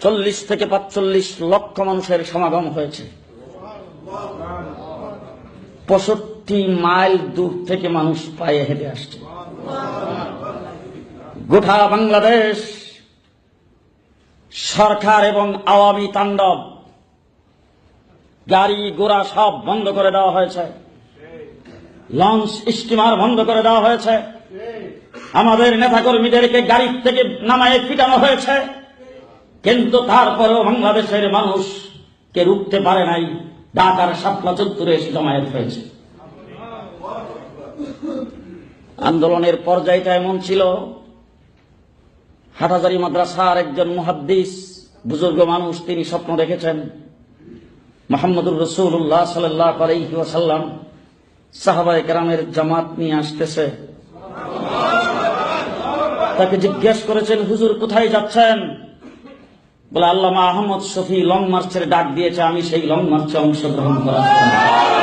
40 থেকে 45 লক্ষ মানুষের সমাগম হয়েছে। 65 মাইল দূর থেকে মানুষ পায়ে হেঁটে আসছে। গোটা বাংলাদেশ সরকার এবং আওয়ামী তাণ্ডব, গাড়ি ঘোড়া সব বন্ধ করে দেওয়া হয়েছে, লঞ্চ স্টিমার বন্ধ করে দেওয়া হয়েছে, আমাদের নেতাকর্মীদেরকে গাড়ি থেকে নামায়ে পিটানো হয়েছে, কিন্তু তারপরেও বাংলাদেশের মানুষকে রুখতে পারে নাই। ঢাকার শাপলা চত্বরে এসে জমায়েত হয়েছে। আন্দোলনের পর্যায়টা এমন ছিল, হাটহাজারী মাদ্রাসার একজন মুহাদ্দিস বুজুর্গ মানুষ, তিনি স্বপ্ন দেখেছেন মুহাম্মদুর রাসূলুল্লাহ সাল্লাল্লাহু আলাইহি ওয়াসাল্লাম সাহাবায়ে কেরামের জামাত নিয়ে আসতেছে। তাকে জিজ্ঞেস করেছেন, হুজুর কোথায় যাচ্ছেন? বলে, আল্লামা আহমদ শফী লং মার্চের ডাক দিয়েছে, আমি সেই লং মার্চে অংশগ্রহণ করার জন্য।